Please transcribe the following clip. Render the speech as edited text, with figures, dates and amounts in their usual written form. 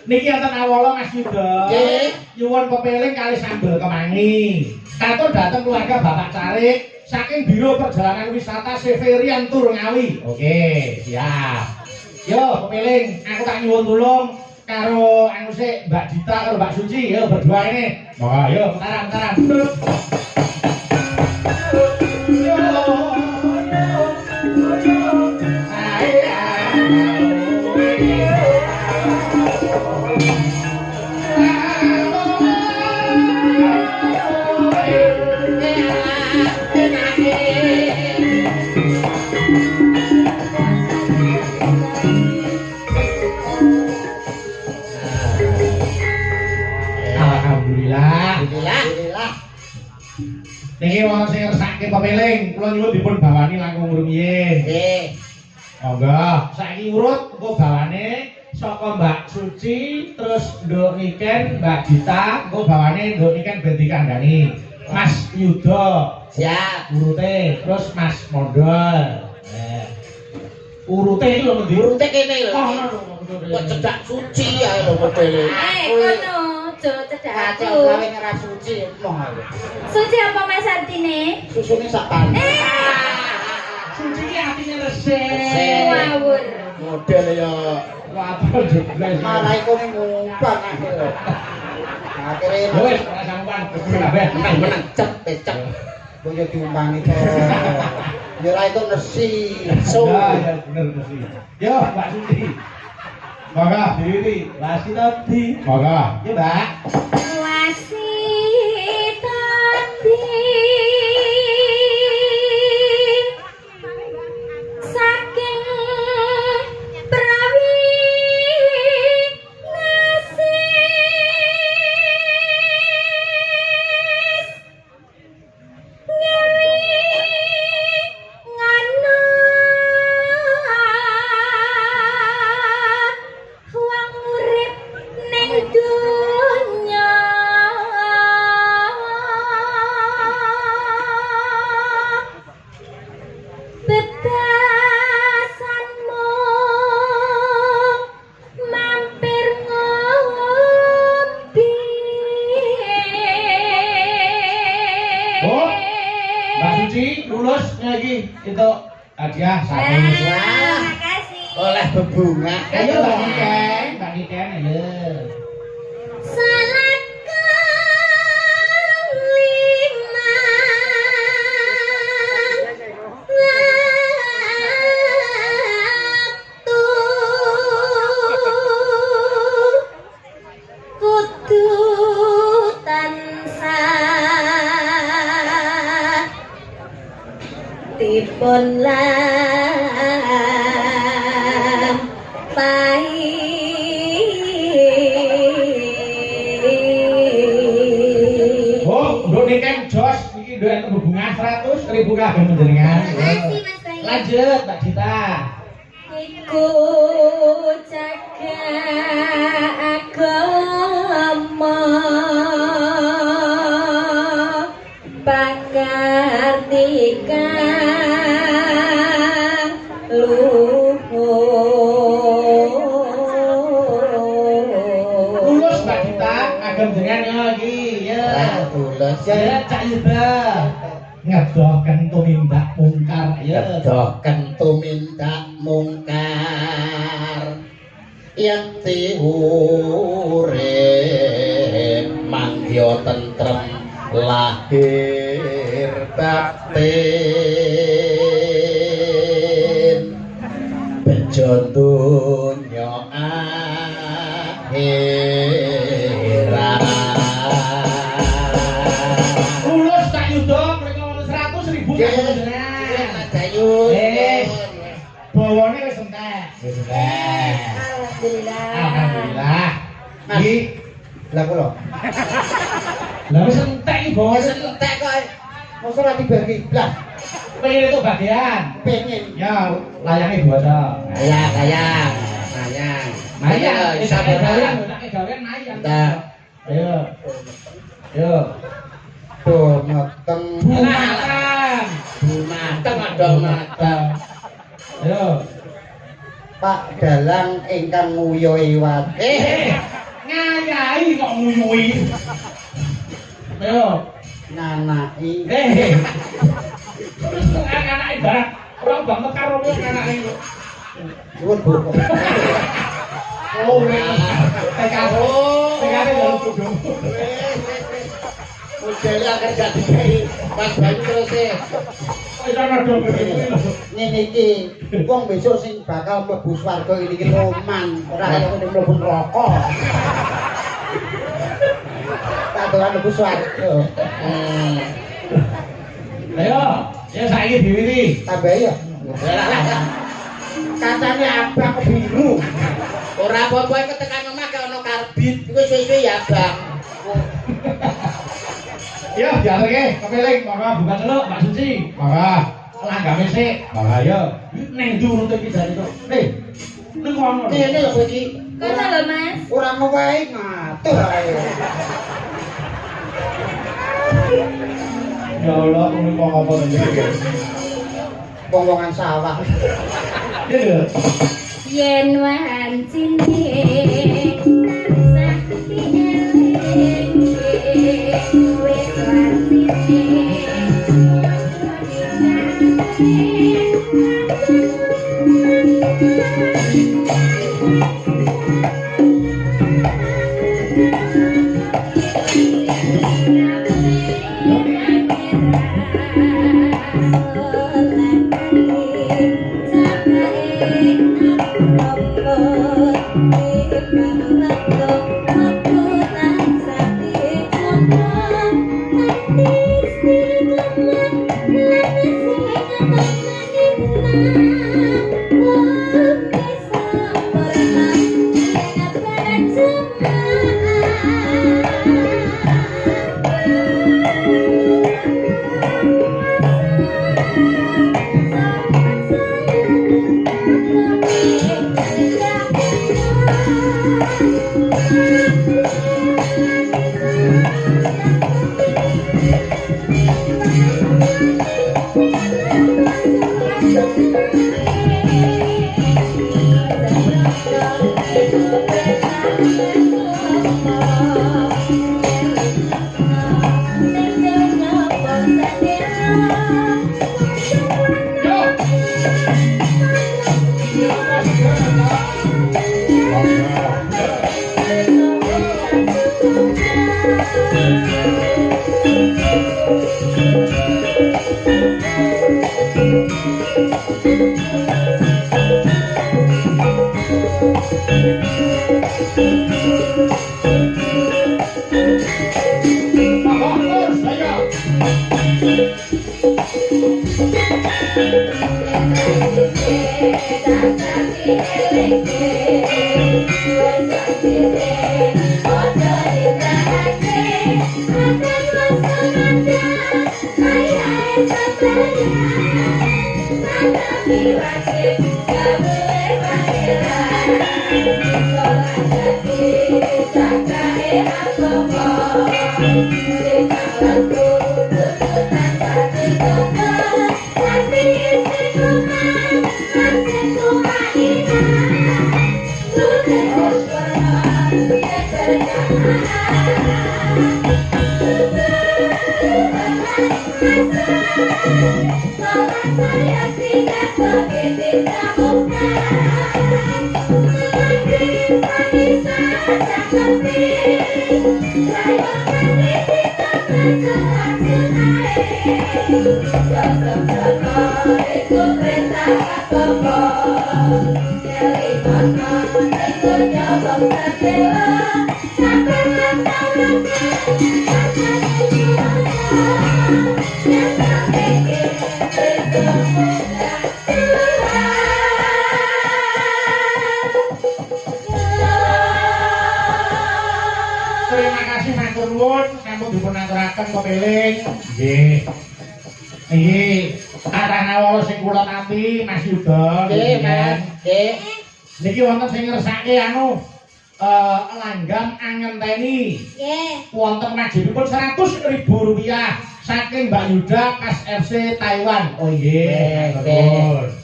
Niki enten awala Mas Yuda. Nggih. Nyuwun pepeling kali sambel kemangi. Katun dateng keluarga Bapak Carik saking Biro Perjalanan Wisata Severian Tur Ngawi. Oke, siap. Yo, pepeling, aku tak nyuwun tulung karo anu sik Mbak Dita karo Mbak Suci. Yo berdua ini. Wah, yo taran. Alhamdulillah. Niki wong sing ngersake pepeling, kula nyuwun dipun bawani langkung rumiyin. Nggih. Monggo, saiki urut engko bawane saka Mbak Suci terus Nduk Niken, Mbak Dita, engko bawane Nduk Niken ben dikandhani. Mas Yuda, Siap. urute, terus Mas Mondol. Urute iki lho ngendi? Urute kene lho. Kok Cedak Suci ae lho modele. Kono, aja cedak Kacau aku. gawe ora suci emoh aku. Suci apa Mas artine? Susune sak pan. Suci iki atine resik. Resik. Ngawur. Model ya Waduh jebles. marai kene ngumpang akhire. Akhire Ya wis, ora sampean. menang cep. Boyo diumpangi to. Ya ora itu nesi. So. Ya bener mesti. Yo Mbak Suci. Monggo diri, lasi tadi. Monggo. Yo Mbak. Wasi tadi saking prawi nasis ngene ngono wong urip ning dunya betasanmu mampir ngombe. Oh, Mbak Suci lulus lagi itu hadiah saking. Wah, makasih. Oleh bebunga. Ayo Mbak Niken, ayo. Salat kudu tansah dipun lampahi. Oh, Nduk Niken jos iki nduk enten bunga 100.000 kagem panjenengan. Makasih Mas Bayu. Lanjut Mbak Dita. Iku jaga agama pangartikan luhur. Lulus Mbak Dita kagem jenengan yo iki ya. Tulus. Ya Cak Yuda. Ngedohken tumindak mungkar ya. Doken tumindak mungkar yen urip mangya tentrem lahir batin bejo donya akhirat. Lulus Cak Yuda mereka wonten 100.000 kagem panjenengan. Wis. Bawane wis entek. Wis entek. Alhamdulillah. Alhamdulillah. Mas. Iki Lah kula lha wis entek iki bawane. wis entek kok. Mosok ora dibagi blas. Pengen itu bagian. Pengen. Ya, layangnya dua dong. Mayang. Mayang, Bisa kita gawean, berapa? kita gawean mayang. Nah. Ayo. Ayo. Do mateng. Matang. Mateng ada mateng. Ayo. Pak Dalang ingkang nguyoi wati. nguyui. Ayo. Nganaki. Terus anak ibarat orang banget karo anak ini. Suwun Bu. Oh, TKP. TKP dalam bodong. Modele akan jadi kayak Mas Bayu terus Wis ana dong ngene iki wong besok sing bakal mlebu swarga iki loman ora kaya ngene mlebu neraka. Tak dolan mlebu swarga. Ayo, ya saiki diwiwi. Tambah ya. Katane abang biru. Ora apa-apa ketekan omah gak ono karbit. Iku suwe-suwe ya, Bang. Ya, diareke kepeling, maka buka celuk Mbak Suci. Maka langgame sik. Maka ya ning durung iki jane kok. Ning kono. Kene lho kowe iki. Kono lho Mas. Ora ngowae ngatur ae. Ya Allah, kuwi kok apa to iki? Wong-wongan sawah. Ya. Yen wan cilik sakti eling wis wan Terima kasih matur nuwun sampun dipun aturaken kepeling. Nggih. Niki atanawala sing kula tampi Mas Yuda. Nggih, Mas. Nggih. Niki wonten sing ngersake anu langgam angenteni. Nggih. Wonten wajibipun Rp100.000 saking Mbak Yuda Kas FC Taiwan. Oh nggih. Nggih.